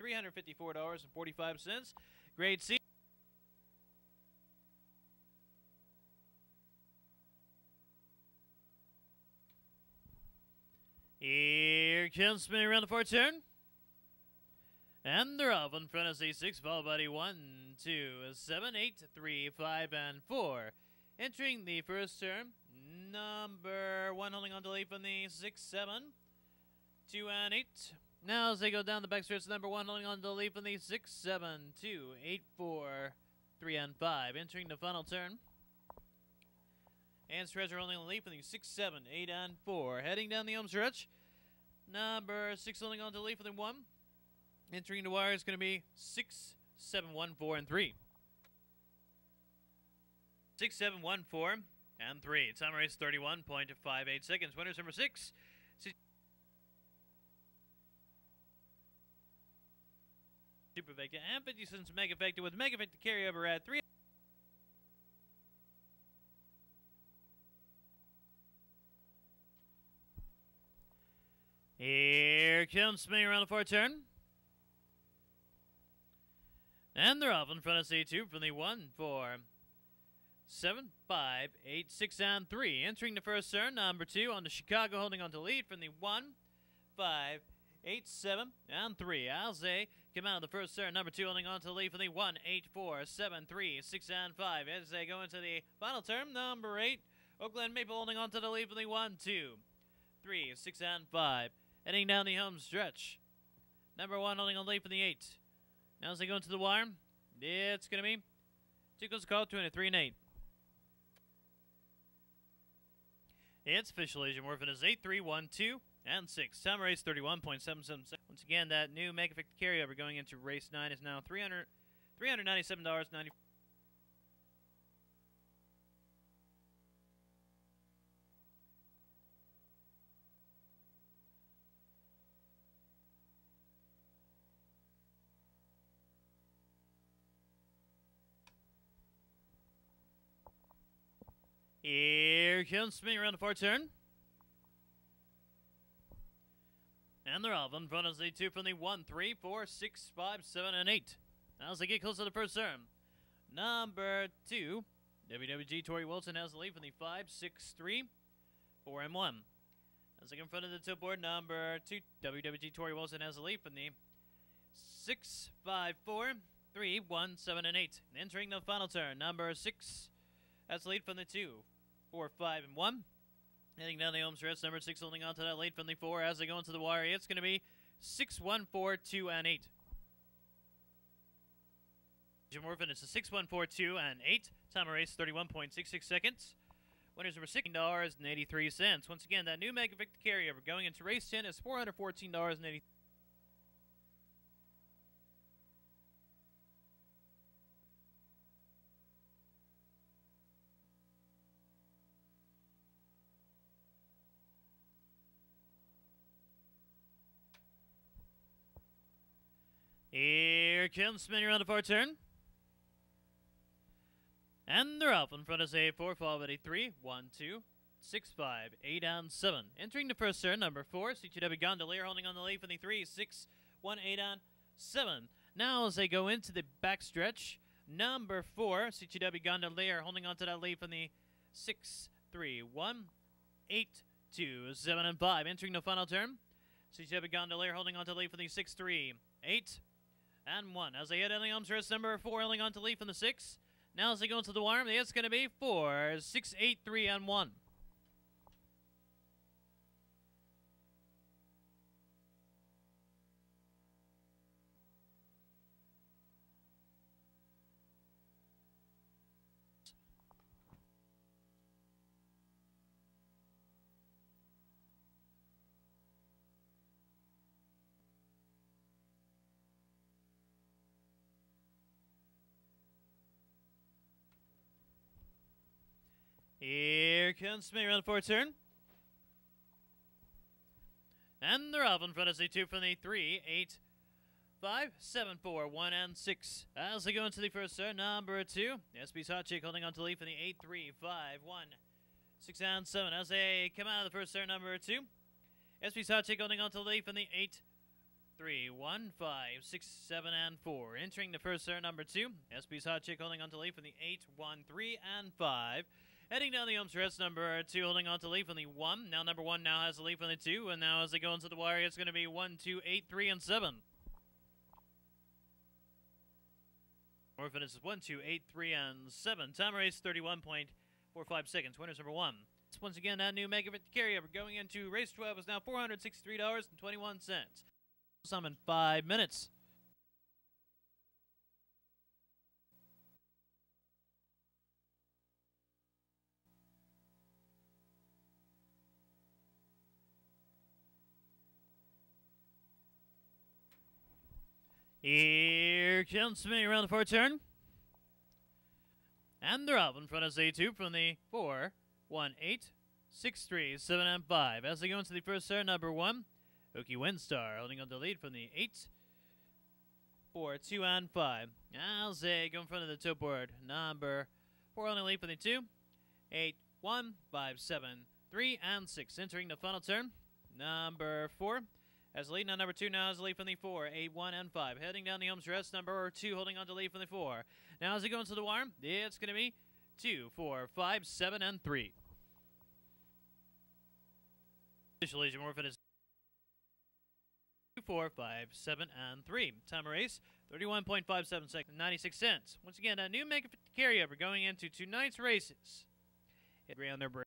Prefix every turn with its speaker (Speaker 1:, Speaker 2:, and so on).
Speaker 1: $354.45. Grade C. Here comes spinning around the fourth turn. And they're off in front of C6, followed by the 1, 2, 7, 8, 3, 5, and 4. Entering the first turn, number 1 holding on to lead from the 6, 7, 2, and 8. Now as they go down the backstretch, number 1 holding on to the lead from the 6, 7, 2, 8, 4, 3, and 5. Entering the final turn. And Treasure holding on the lead from the 6, 7, 8, and 4. Heading down the home stretch, number 6 holding on to the lead from the 1. Entering the wire is going to be 6, 7, 1, 4, and 3. 6, 7, 1, 4, and 3. Time race 31.58 seconds. Winners number 6. Supervector and 50 cents Mega Vector with Mega Vector carryover at 3. Here comes spinning around the fourth turn. And they're off in front of C2 from the 1, 4, 7, 5, 8, 6, and 3. Entering the first turn, number 2 on the Chicago holding on to lead from the 1, 5, 8, 7, and 3. As they come out of the first turn, number 2 holding on to lead from the 1, 8, 4, 7, 3, 6, and 5. As they go into the final turn, number 8, Oakland Maple holding on to the lead from the 1, 2, 3, 6, and 5. Heading down the home stretch, number 1 holding on the lead from the 8. Now as they go into the wire, it's going to be 2 goes call, 23 and 8. It's official Asian Morphin is 8, 3, 1, 2, and 6. Time race 31.77. Once again, that new Mega Effect carryover going into race 9 is now $397.94. Here comes spinning around the fourth turn. And they're off in front of Z2 from the 1, 3, 4, 6, 5, 7, and 8. Now as they get close to the first turn, number 2, WWG Tori Wilson has the lead from the 5, 6, 3, 4, and 1. As they get in front of the tip board, number 2, WWG Tori Wilson has the lead from the 6, 5, 4, 3, 1, 7, and 8. And entering the final turn, number 6 has the lead from the 2, 4, 5, and 1. Heading down the home stretch, number 6 holding on to that lead from the 4 as they go into the wire. It's going to be 6, 1, 4, 2, and 8. Jim Morphin, it's a 6, 1, 4, 2, and 8. Time of race 31.66 seconds. Winners number $16.83. Once again, that new Mega Victor carryover going into race 10 is $414.83. Here comes spinning around the fourth turn. And they're off in front of A4, followed by 3, 1, 2, 6, 5, 8, and 7. Entering the first turn, number 4, CTW Gondolier holding on the lead from the 3, 6, 1, 8, and 7. Now as they go into the backstretch, number 4, CTW Gondolier holding on to that lead from the 6, 3, 1, 8, 2, 7, and 5. Entering the final turn, CTW Gondolier holding on to the lead from the 6, 3, 8, and 1. As they head in the home stretch, number 4 holding on to lead from the 6. Now as they go into the wire, it's going to be 4, 6, 8, 3, and 1. Here comes spinning around the fourth turn. And they're off in front of C2 from the 3, 8, 5, 7, 4, 1, and 6. As they go into the first turn, number 2, SB's Hot Chick holding on to lead from the 8, 3, 5, 1, 6, and 7. As they come out of the first turn, number 2, SB's Hot Chick holding on to lead from the 8, 3, 1, 5, 6, 7, and 4. Entering the first turn, number 2. SB's Hot Chick holding on to lead from the 8, 1, 3, and 5. Heading down the home stretch, number 2 holding on to lead from the 1. Now number 1 now has the lead from the 2, and now as they go into the wire, it's going to be 1, 2, 8, 3, and 7. More finishes 1, 2, 8, 3, and 7. Time race 31.45 seconds. Winners number 1. Once again, that new mega 50 carryover going into race 12 is now $463.21. Some in 5 minutes. Here comes spinning around the 4 turn. And they're up in front of Z2 from the 4, 1, 8, 6, 3, 7, and 5. As they go into the first turn, number 1, Hookie Windstar holding on the lead from the 8, 4, 2, and 5. As they go in front of the top board, number 4 on the lead from the 2, 8, 1, 5, 7, 3, and 6. Entering the final turn, number 4 has the lead. Now number 2 now has the lead from the 4, 8, 1, and 5. Heading down the home stretch, number 2 holding on to lead from the 4. Now as they go into the wire, it's going to be 2, 4, 5, 7, and 3. Initially, more for this 2, 4, 5, 7, and 3. Time of race 31.57 seconds, 96 cents. Once again, a new mega 50 carryover going into tonight's races. Hit on their break.